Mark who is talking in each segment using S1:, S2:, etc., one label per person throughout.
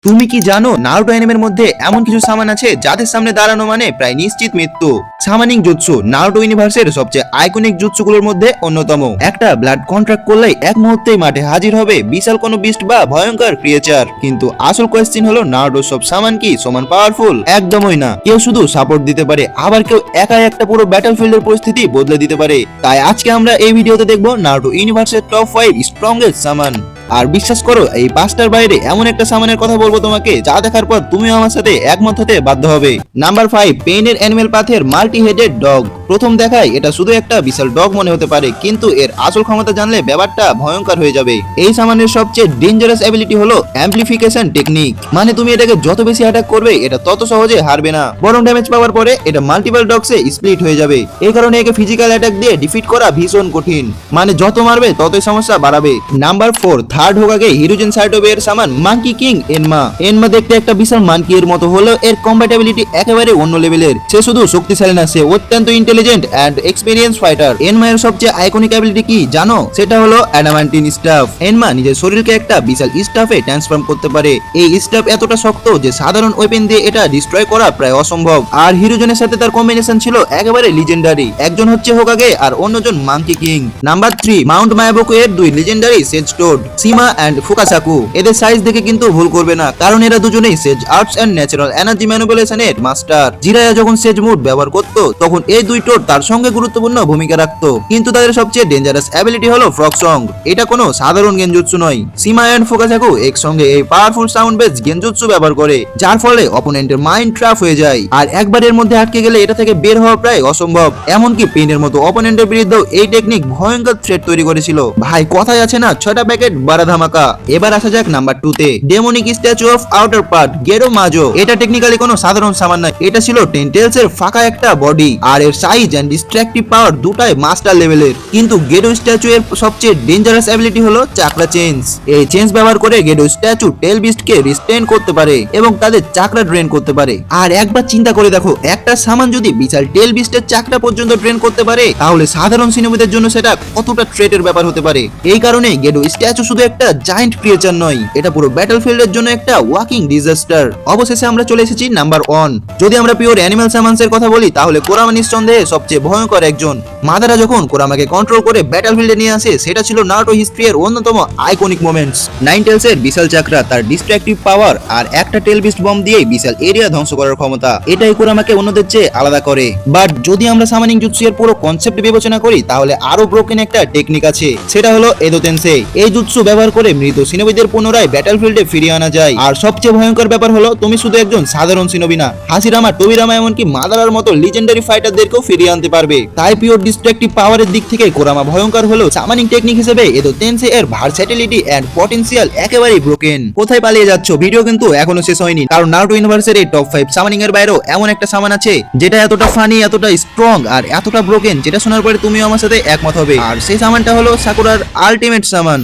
S1: তুমি কি জানো নারুটো অ্যানিমের মধ্যে এমন কিছু সামান আছে যাদের সামনে দাঁড়ানো মানে প্রায় নিশ্চিত মৃত্যু। সামানিং জুৎসু নারুটো ইউনিভার্সের সবচেয়ে আইকনিক জুৎসুগুলোর মধ্যে অন্যতম। একটা ব্লাড কন্ট্রাক্ট করলেই এক মুহূর্তেই মাঠে হাজির হবে বিশাল কোনো বিস্ট বা ভয়ঙ্কর ক্রিয়েচার। কিন্তু আসল কোয়েশ্চেন হলো নারুটোর সব সামান কি সমান পাওয়ারফুল? একদমই না। কেউ শুধু সাপোর্ট দিতে পারে, আবার কেউ একাই একটা পুরো ব্যাটলফিল্ডের পরিস্থিতি বদলে দিতে পারে। তাই আজকে আমরা এই ভিডিওতে দেখবো নারুটো ইউনিভার্সের টপ 5 স্ট্রংগেস্ট সামান। আর বিশ্বাস করো, এই পাঁচটার বাইরে এমন একটা সামানের কথা বলবো তোমাকে যা দেখার পর তুমিও আমার সাথে একমত হতে বাধ্য হবে। নাম্বার 5, পেইনের অ্যানিমেল পাথের মাল্টি হেডেড ডগ। প্রথম দেখায় এটা শুধু একটা বিশাল ডগ মনে হতে পারে, কিন্তু এর আসল ক্ষমতা জানলে ব্যাপারটা ভয়ঙ্কর হয়ে যাবে। এই সামানের সবচেয়ে ডেঞ্জারাস অ্যাবিলিটি হলো অ্যাম্পলিফিকেশন টেকনিক। মানে তুমি এটাকে যত বেশি অ্যাটাক করবে এটা তত সহজে হারবে না, বরং ড্যামেজ পাওয়ার পরে এটা মাল্টিপল ডগসে স্প্লিট হয়ে যাবে। এই কারণে একে ফিজিক্যাল অ্যাটাক দিয়ে ডিফিট করা ভীষণ কঠিন। মানে যত মারবে ততই সমস্যা বাড়াবে। নাম্বার 4, থার্ড হোকাগে হিরোজেন সাইটোবে এর সামান মাঙ্কি কিং এনমা। এনমা দেখতে একটা বিশাল মাঙ্কি এর মতো হলেও এর কম্ব্যাটেবিলিটি একেবারে অন্য লেভেলের। সে শুধু শক্তিশালী না, সে অত্যন্ত ইন্টেলিজেন্ট এন্ড এক্সপেরিয়েন্স ফাইটার। এনমা এর সবচেয়ে আইকনিক অ্যাবিলিটি কি জানো? সেটা হলো অ্যাডামান্টিন স্টাফ। এনমা নিজের শরীরকে একটা বিশাল স্টাফে ট্রান্সফর্ম করতে পারে। এই স্টাফ এতটা শক্ত যে সাধারণ ওয়েপেন দিয়ে এটা ডিস্ট্রয় করা প্রায় অসম্ভব। আর হিরোজেনের সাথে তার কম্বিনেশন ছিল একেবারে লিজেন্ডারি। একজন হচ্ছে হোকাগে আর অন্যজন monkey king. Number 3, mount Myoboku এর দুই legendary sage toad, Shima and Fukasaku. এদের সাইজ দেখে কিন্তু ভুল করবে না, কারণ এরা দুজনেই sage arts and natural energy ম্যানিপুলেশনের মাস্টার। জিরায়া যখন সেজ মুড ব্যবহার করত তখন এই দুই টোড তার সঙ্গে গুরুত্বপূর্ণ ভূমিকা রাখত। কিন্তু তাদের সবচেয়ে ডেঞ্জারাস অ্যাবিলিটি হলো ফ্রগ সং। এটা কোনো সাধারণ গেনজুৎসু নয়। সিমা এন্ড ফুকাসাকু একসঙ্গে এই পাওয়ারফুল সাউন্ড বেস গেনজুৎসু ব্যবহার করে, যার ফলে অপোনেন্টের মাইন্ড ট্র্যাপ হয়ে যায়। আর একবার এর মধ্যে আটকে গেলে এটা থেকে বের হওয়া প্রায় অসম্ভব। এমনকি পেনের মতো অপোনেন্টের বিরুদ্ধেও এই টেকনিক ভয়ঙ্কর থ্রেট তৈরি করেছিল। ভাই কথায় আছে না, 6টা প্যাকেট বাড়া ধামাকা। এবার আসা যাক নাম্বার 2 তে, demonic statue of outer path গেরো মাজো। এটা টেকনিক্যালি কোনো সাধারণ সামান নয়, এটা ছিল টেন্টেলস এর ফাঁকা একটা বডি। আর এর সাইজ এন্ড ডিস্ট্রাকটিভ পাওয়ার দুটাই মাস্টার লেভেলের। কিন্তু গেরো স্ট্যাচু এর সবচেয়ে ডেঞ্জারাস অ্যাবিলিটি হলো চাকরা চেঞ্জ। এই চেঞ্জ ব্যবহার করে গেরো স্ট্যাচু টেল বিস্ট কে রিস্টেন করতে পারে এবং তাদের চাকরা ড্রেন করতে পারে। আর একবার চিন্তা করে দেখো, একটা সামান যদি বিশাল টেল বিস্টের চাকরা পর্যন্ত ড্রেন করতে পারে, তাহলে সাধারণ সিনোবিদের জন্য সেটা কতটা থ্রেটের ব্যাপার হতে পারে। এই কারণে গেরো স্ট্যাচু শুধু একটা জায়ান্ট ক্রিয়েচার নয়, এটা পুরো ব্যাটলফিল্ডের জন্য একটা ওয়াকিং ডিজাস্টার। অবশেষে আমরা চলে এসেছি নাম্বার 1। যদি আমরা পিওর অ্যানিমাল সামান্স এর কথা বলি, তাহলে কোরামা নিঃসন্দেহে সবচেয়ে ভয়ঙ্কর একজন। মাদারা যখন কোরামাকে কন্ট্রোল করে ব্যাটলফিল্ডে নিয়ে আসে, সেটা ছিল নারুটো হিস্ট্রি এর অন্যতম আইকনিক মোমেন্টস। নাইন টেলস এর বিশাল চাকরা, তার ডিস্ট্রাকটিভ পাওয়ার আর একটা টেল বিস্ট বম দিয়ে বিশাল এরিয়া ধ্বংস করার ক্ষমতা, এটাই কোরামাকে অন্যদের চেয়ে আলাদা করে। বাট যদি আমরা সামানিং জুৎসু এর পুরো কনসেপ্ট বিবেচনা করি, তাহলে আরো ব্রোকেন একটা টেকনিক আছে, সেটা হলো এদো তেনসেই। এই জুৎসু ব্যবহার করে মৃত সিনোবিদের পুনরায় ব্যাটলফিল্ডে ফিরিয়ে আনা যায়। আর সবচেয়ে ভয়ঙ্কর ব্যাপার হলো, তুমি শুধু একজন সাধারণ সিনোবি না, হাসিরামা, টোবিরামা, এমনকি মাদারার মতো লিজেন্ডারি ফাইটারদেরকেও ফিরিয়ে আনতে পারবে। তাই পিওর ডিস্ট্রাকটিভ পাওয়ারের দিক থেকে কোরামা ভয়ঙ্কর হলেও সামানিং টেকনিক হিসেবে এদো তেনসেই এর ভার্সেটিলিটি এন্ড পটেনশিয়াল একেবারেই ব্রোকেন। কোথায় পালিয়ে যাচ্ছ? ভিডিও কিন্তু এখনো শেষ হয়নি, কারণ নারুটো ইউনিভার্সের এই টপ 5 সামানিং এর বাইরেও এমন একটা সামান আছে যেটা এতটা ফানি, এতটা স্ট্রং আর এতটা ব্রোকেন, যেটা শোনার পরে তুমিও আমার সাথে একমত হবে। আর সেই সামানটা হলো সাকুরার আল্টিমেট সামান।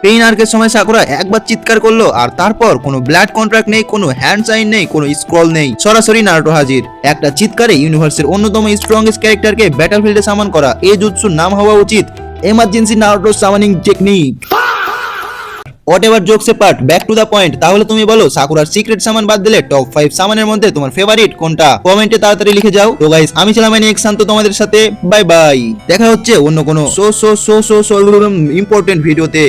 S1: পেইন আর্কের সময় সাকুরা একবার চিৎকার করলো, আর তারপর কোনো ব্লাড কন্ট্রাক্ট নেই, কোনো হ্যান্ড সাইন নেই, কোনো স্ক্রল নেই, সরাসরি নারুটো হাজির। একটা চিৎকারে ইউনিভার্সের অন্যতম স্ট্রংগেস্ট ক্যারেক্টারকে ব্যাটলফিল্ডে সামান করা, এই জুৎসুর নাম হওয়া উচিত emergency Naruto summoning technique. Whatever jokes apart, back to the point. তাহলে তুমি বলো, সাকুরার সিক্রেট সামান বাদ দিলে টপ 5 সামানের মধ্যে তোমার ফেভারিট কোনটা? কমেন্টে তাড়াতাড়ি লিখে যাও। তো গাইস, আমি ছিলাম শান্ত তোমাদের সাথে। বাই বাই, দেখা হচ্ছে অন্য কোনো ইম্পর্টেন্ট ভিডিওতে।